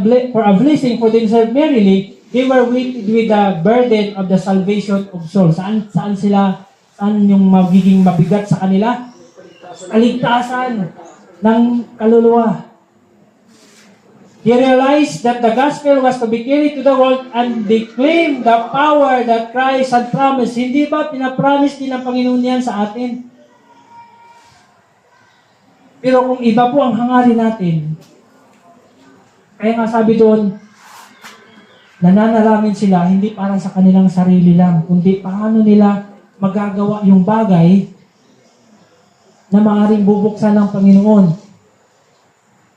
blessing for themselves merely. They were weighted with the burden of the salvation of souls. Saan yung magiging mabigat sa kanila? Kaligtasan ng kaluluwa. They realized that the gospel was to be carried to the world and they claimed the power that Christ had promised. Hindi ba pinapromise din ng Panginoon yan sa atin? Pero kung iba po ang hangarin natin, kaya nga sabi doon, nananalangin sila hindi para sa kanilang sarili lang, kundi paano nila magagawa yung bagay na maaaring bubuksan ng Panginoon.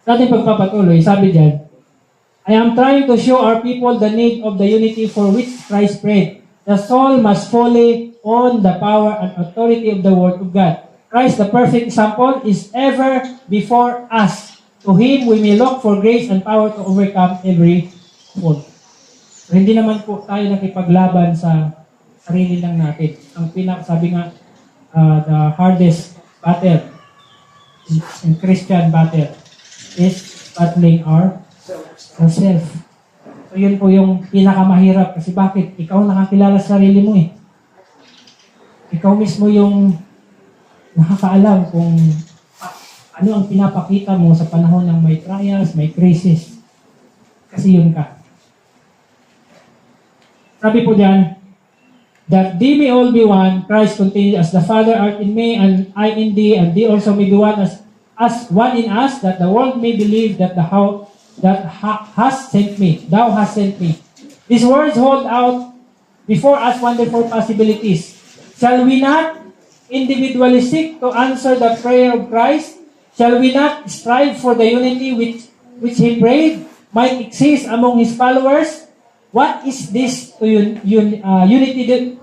Sa ating pagpapatuloy, sabi diyan, I am trying to show our people the need of the unity for which Christ prayed. The soul must fully own the power and authority of the Word of God. Christ, the perfect example, is ever before us. To Him, we may look for grace and power to overcome every fault. So, hindi naman po tayo nakipaglaban sa sarili lang natin. Ang sabi nga, the hardest battle in Christian battle is battling ourself. So yun po yung pinakamahirap. Kasi bakit? Ikaw nakakilala sa sarili mo eh. Ikaw mismo yung nakakaalam kung ano ang pinapakita mo sa panahon ng may trials, may crisis. Kasi yun ka. Sabi po diyan, that they may all be one, Christ continued, as the Father art in me, and I in thee, and they also may be one as one in us, that the world may believe that has sent me. Thou hast sent me. These words hold out before us wonderful possibilities. Shall we not individually seek to answer the prayer of Christ? Shall we not strive for the unity which He prayed might exist among His followers? What is this unity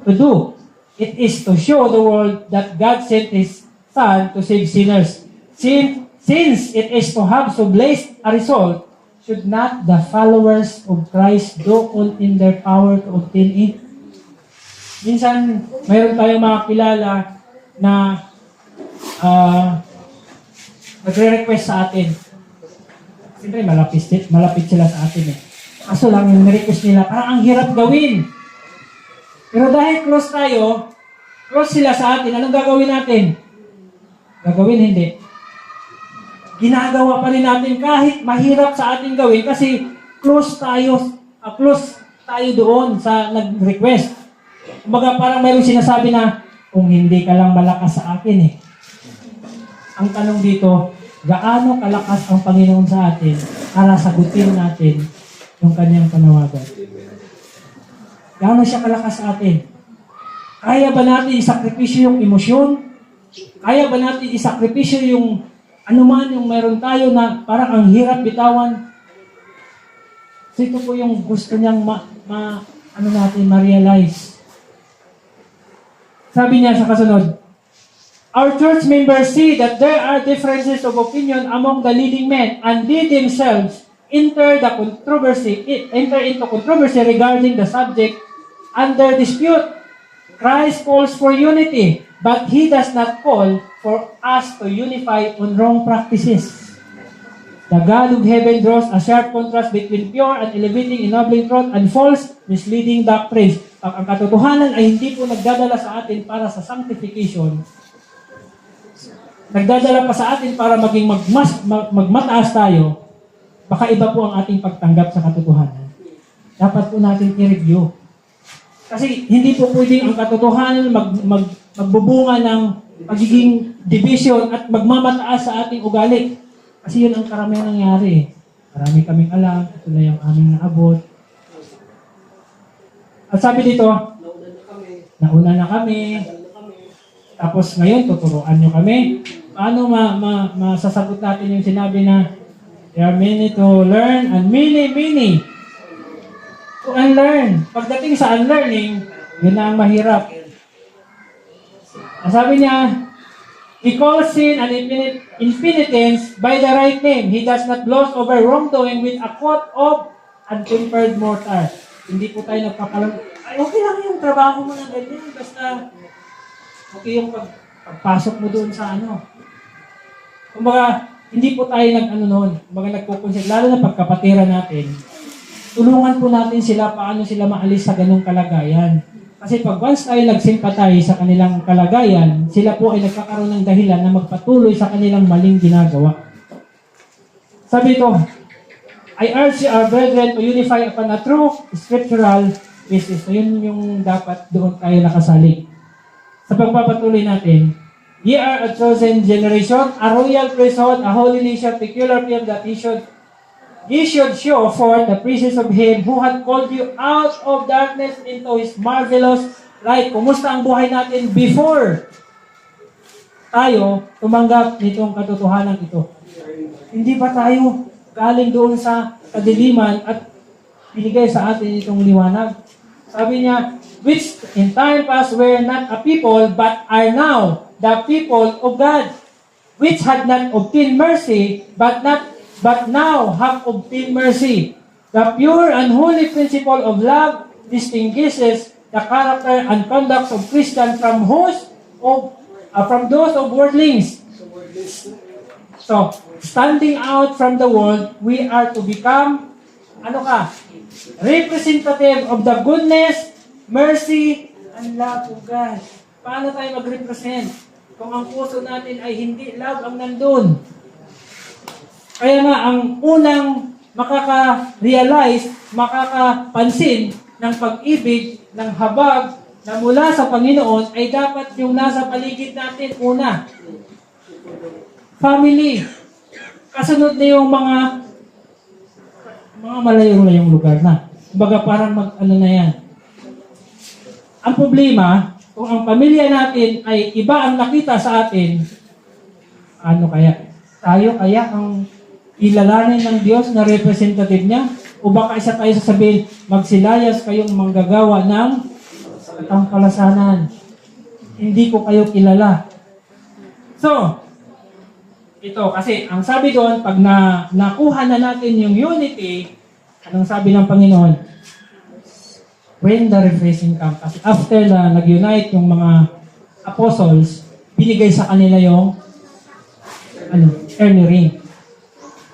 to do? It is to show the world that God sent His Son to save sinners. Since it is to have so blessed a result, should not the followers of Christ do all in their power to obtain it? Minsan, mayroon tayong mga kilala na nagre-request sa atin. Siyempre, malapit sila sa atin eh. Kaso lang yung request nila, parang ang hirap gawin. Pero dahil close tayo, close sila sa atin, anong gagawin natin? Gagawin hindi. Ginagawa pa rin natin kahit mahirap sa ating gawin kasi close tayo doon sa nag-request. Kumbaga parang mayroong sinasabi na, kung hindi ka lang malakas sa akin eh. Ang tanong dito, gaano kalakas ang Panginoon sa atin para sagutin natin yung kanyang panawagan? Gaano siya kalakas sa atin? Kaya ba natin isakripisyo yung emosyon? Kaya ba natin isakripisyo yung anuman yung meron tayo na parang ang hirap bitawan? So ito po yung gusto niyang ma-realize. Sabi niya sa kasunod, our church members see that there are differences of opinion among the leading men and they themselves enter into controversy regarding the subject under dispute. Christ calls for unity. but He does not call for us to unify on wrong practices. The God of heaven draws a sharp contrast between pure and elevating, ennobling truth and false, misleading doctrines. Ang katotohanan ay hindi po nagdadala sa atin para sa sanctification. Nagdadala pa sa atin para maging magmataas tayo. Baka iba po ang ating pagtanggap sa katotohanan. Dapat po natin i-review. Kasi hindi po pwedeng ang katotohanan magbubunga ng pagiging division at magmamataas sa ating ugali. Kasi yun ang karamihan nangyari. Marami kaming alam, ito na yung aming naabot. At sabi dito, nauna na kami, tapos ngayon tuturuan nyo kami. Paano masasagot natin yung sinabi na there are many to learn and many to unlearn. Pagdating sa unlearning, yun na ang mahirap. Ang sabi niya, He calls sin and impenitence by the right name. He does not gloss over wrongdoing with a coat of untempered mortar. Hindi po tayo nagpapalang, ay okay lang yung trabaho mo ng ganyan, basta okay yung pagpasok mo doon sa ano. Kumbaga, hindi po tayo nagkukonsider, lalo na pagkapatira natin, tulungan po natin sila paano sila maalis sa ganung kalagayan. Kasi pag once tayo nagsimpatay sa kanilang kalagayan, sila po ay nagkakaroon ng dahilan na magpatuloy sa kanilang maling ginagawa. Sabi ito, I urge our brethren to unify upon a true scriptural basis. So yun yung dapat doon tayo nakasali. Sa pagpapatuloy natin, ye are a chosen generation, a royal priesthood, a holy nation, peculiar people that ye should show forth the praises of Him who had called you out of darkness into His marvelous light. Kumusta ang buhay natin before tayo tumanggap nitong katotohanan ito? Hindi ba tayo galing doon sa kadiliman at binigay sa atin itong liwanag? Sabi niya, which in time past were not a people, but are now the people of God, which had not obtained mercy, but now have obtained mercy. The pure and holy principle of love distinguishes the character and conduct of Christians from those of worldlings. So, standing out from the world, we are to become, representative of the goodness, mercy, and love of God. Paano tayo mag-represent kung ang puso natin ay hindi love ang nandun? Kaya nga, ang unang makaka-realize, makakapansin ng pag-ibig, ng habag na mula sa Panginoon ay dapat yung nasa paligid natin una. Family. Kasunod na yung mga malayo-layong lugar na. Kumbaga parang na yan. Ang problema, kung ang pamilya natin ay iba ang nakita sa atin, ano kaya? Tayo kaya ang ilalanin ng Diyos na representative niya? O baka isa tayo sasabihin, magsilayas kayong manggagawa ng katangkalasanan. Hindi ko kayo kilala. So, ito, kasi ang sabi doon, pag nakuha na natin yung unity, anong sabi ng Panginoon? When the refreshing comes. Kasi after na nag-unite yung mga apostles, binigay sa kanila yung early rain.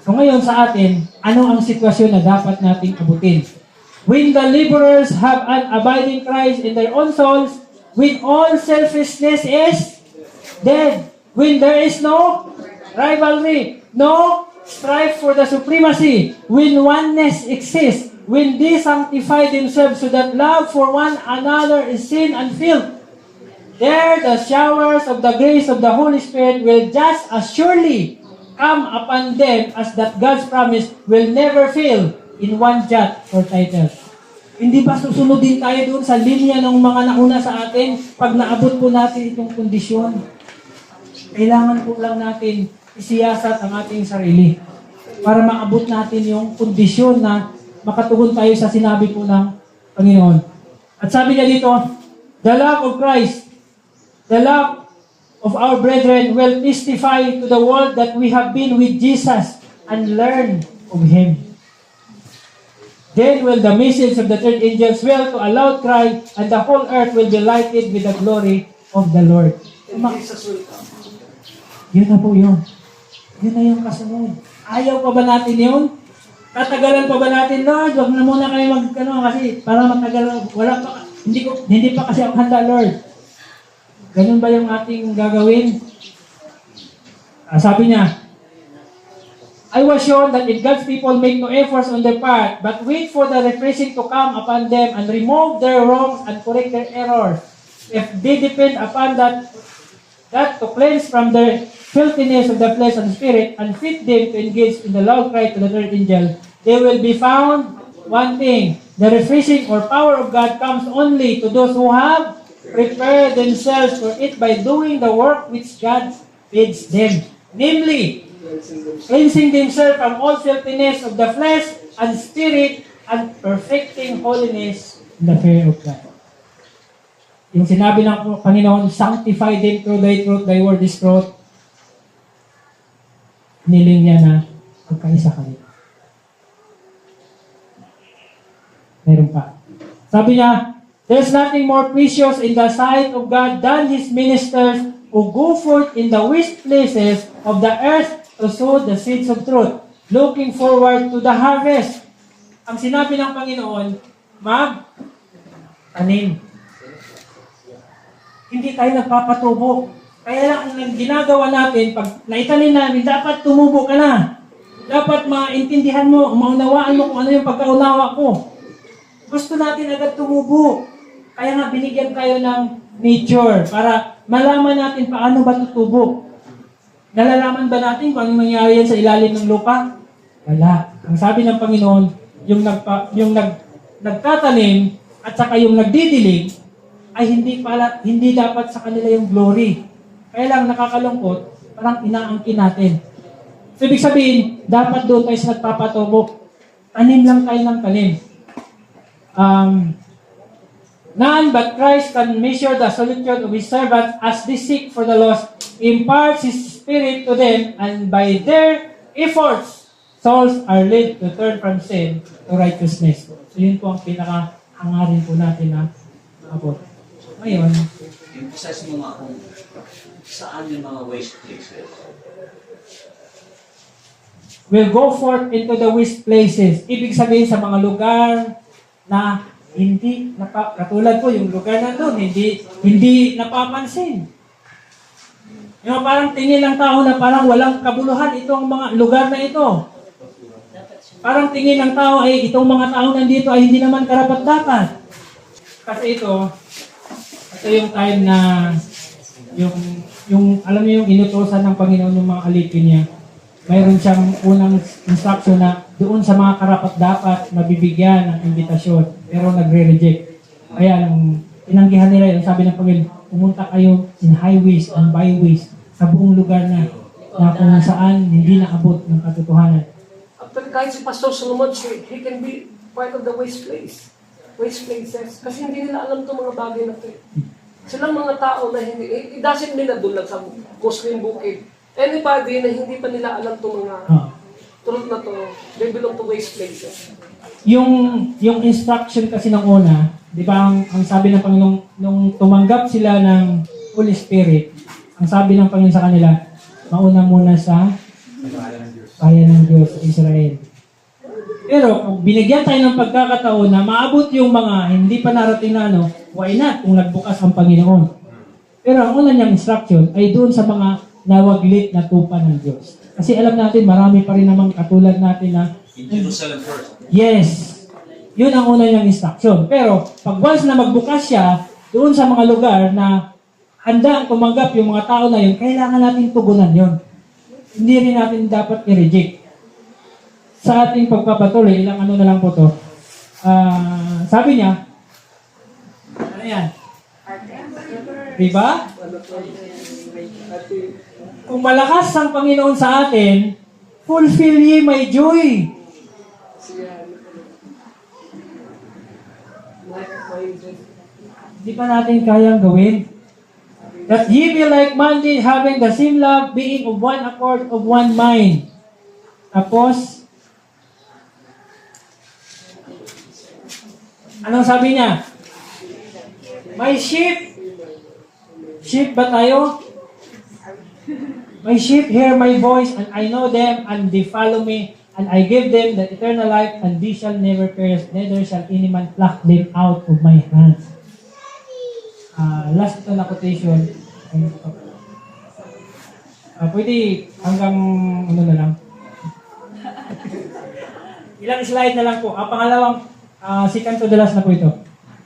So ngayon sa atin, ano ang sitwasyon na dapat nating abutin? When the laborers have an abiding Christ in their own souls, when all selfishness is dead, when there is no rivalry, no strife for the supremacy, when oneness exists, when they sanctify themselves so that love for one another is seen and felt, there the showers of the grace of the Holy Spirit will just as surely come upon them as that God's promise will never fail in one jot or title. Hindi ba susunod din tayo doon sa linya ng mga nauna sa atin pag naabot po natin itong kondisyon? Kailangan po lang natin isiyasat ang ating sarili para maabot natin yung kondisyon na makatugon tayo sa sinabi po ng Panginoon. At sabi niya dito, the love of Christ, the love of our brethren will testify to the world that we have been with Jesus and learn of Him. Then will the message of the third angel swell to a loud cry, and the whole earth will be lighted with the glory of the Lord. And Jesus will come. Yun na po yun. Yun na yung kasunod. Ayaw pa ba natin yun? Tatagalan pa ba natin, Lord? Huwag na muna kayo kasi para matagal, wala pa, hindi pa kasi ako handa, Lord. Ganun ba yung ating gagawin? Sabi niya, I was shown that if God's people make no efforts on their part, but wait for the refreshing to come upon them and remove their wrongs and correct their errors, if they depend upon that to cleanse from the filthiness of the flesh and spirit and fit them to engage in the loud cry to the third angel, they will be found one thing. The refreshing or power of God comes only to those who have prepared themselves for it by doing the work which God bids them. Namely, cleansing themselves from all filthiness of the flesh and spirit and perfecting holiness in the fear of God. Yung sinabi ng Panginoon, sanctify them through thy truth, thy word is truth. Niling niya na magkaisa kayo. Meron pa. Sabi niya, there's nothing more precious in the sight of God than His ministers who go forth in the waste places of the earth to sow the seeds of truth, looking forward to the harvest. Ang sinabi ng Panginoon, mag-tanim. Hindi tayo nagpapatubo. Kaya lang ang ginagawa natin, pag naitanim namin, dapat tumubo ka na. Dapat maintindihan mo, maunawaan mo kung ano yung pagkaunawa ko. Gusto natin agad tumubo. Kaya nga binigyan tayo ng nature para malaman natin paano ba tutubo. Nalalaman ba natin kung anong nangyari yan sa ilalim ng lupa? Wala. Ang sabi ng Panginoon, yung nagtatanim at saka yung nagdidilig ay hindi dapat sa kanila yung glory. Kaya lang nakakalungkot, parang inaangkin natin. So, ibig sabihin, dapat doon tayo sa nagpapatubo. Tanim lang tayo ng tanim. None but Christ can measure the solitude of His servants as they seek for the lost, imparts His Spirit to them, and by their efforts, souls are led to turn from sin to righteousness. So yun po ang pinaka-hangarin po natin na abot. Ngayon, emphasize mo nga kung saan yung mga waste places. will go forth into the waste places. Ibig sabihin sa mga lugar na katulad po yung lugar na doon, hindi napapansin. Yung parang tingin ng tao na parang walang kabuluhan itong mga lugar na ito. Parang tingin ng tao ay itong mga tao nandito ay hindi naman karapat-dapat. Kasi ito yung time na yung alam niyo yung inutusan ng Panginoon yung mga alipin niya. Mayroon siyang unang instruction na doon sa mga karapat-dapat mabibigyan ng imbitasyon pero nagre-reject. Kaya nung tinanggihan nila yung sabi ng Panginoon, pumunta kayo in highways and byways sa buong lugar na kung saan hindi naabot ng katotohanan. Actually, kahit si Pastor Solomon, he can be part of the waste places. Kasi hindi nila alam itong mga bagay na ito. Silang mga tao na hindi, it doesn't mean na doon lang sa Muslim bukid. Anybody na hindi pa nila alam itong mga truth na to, they belong to waste places. Yung instruction kasi ng una, di ba, ang sabi ng Panginoon, nung tumanggap sila ng Holy Spirit, ang sabi ng Panginoon sa kanila, mauna muna sa bayan ng Diyos sa Israel. Pero kung binigyan tayo ng pagkakataon na maabot yung mga hindi pa narating na why not kung nagbukas ang Panginoon? Pero ang una niyang instruction ay doon sa mga nawaglit na tupa ng Diyos. Kasi alam natin, marami pa rin namang katulad natin na In Jerusalem first. yes, yun ang una niyang instruction. Pero pag once na magbukas siya doon sa mga lugar na handa tumanggap yung mga tao na yun, kailangan natin tugunan yun. Hindi rin natin dapat i-reject. Sa ating pagpapatuloy, ilang na lang po to. Sabi niya, ano yan? Diba? Kung malakas ang Panginoon sa atin, fulfill ye my joy. Hindi pa natin kayang gawin. That ye be like-minded, having the same love, being of one accord, of one mind. Tapos, anong sabi niya? My sheep ba tayo? My sheep hear my voice, and I know them, and they follow me, and I give them the eternal life, and they shall never perish, neither shall any man pluck them out of my hands. Last ito na quotation. Pwede hanggang ano na lang. Ilang slide na lang po. Pangalawang second to the last na po ito.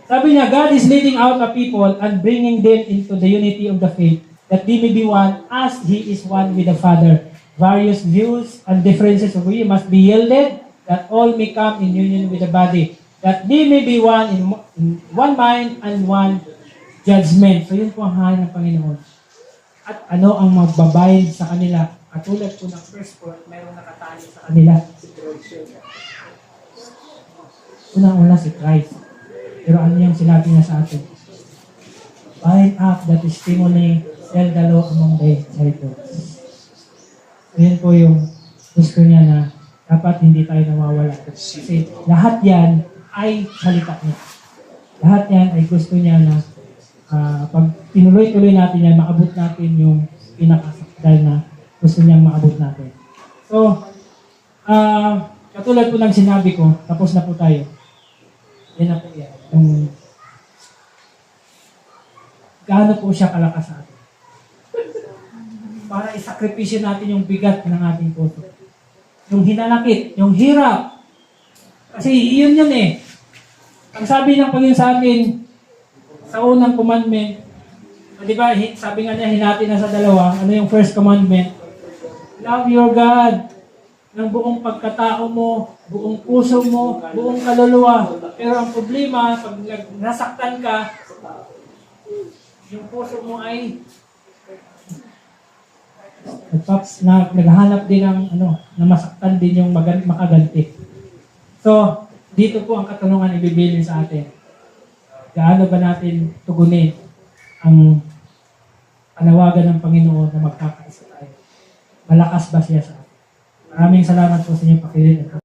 Sabi niya, God is leading out a people and bringing them into the unity of the faith, that they may be one as He is one with the Father. Various views and differences of we must be yielded, that all may come in union with the body, that they may be one in one mind and one judgment. So yun po ang hangin ng Panginoon. At ano ang magbabayad sa kanila? Katulad po ng first court, mayroong nakatali sa kanila. Unang-una si Christ. Pero ano yung sinabi niya sa atin? Bind up the testimony, tell the law among the disciples. So yun po yung gusto niya na dapat hindi tayo nawawala. Kasi lahat yan ay salita niya. Lahat yan ay gusto niya na pag tinuloy-tuloy natin yan, maabot natin yung pinakasakdal na gusto niyang maabot natin. So, katulad po ng sinabi ko, tapos na po tayo. Yan na po yan. Yung gaano po siya kalakas sa atin. Para isakripisyo natin yung bigat ng ating puso. Yung hinanakit, yung hirap. Kasi yun yun eh. Ang sabi ng Panginoon sa atin, sa unang commandment, di ba, sabi nga niya, hinati na sa dalawa, ano yung first commandment? Love your God ng buong pagkatao mo, buong puso mo, buong kaluluwa. Pero ang problema, pag nasaktan ka, yung puso mo ay naghahanap din ng na masaktan din yung makaganti. So, dito po ang katanungan ibibilin sa atin. Gaano ba natin tugunin ang panawagan ng Panginoon na magkakaisa tayo? Malakas ba siya sa atin? Maraming salamat po sa inyong pakikinig.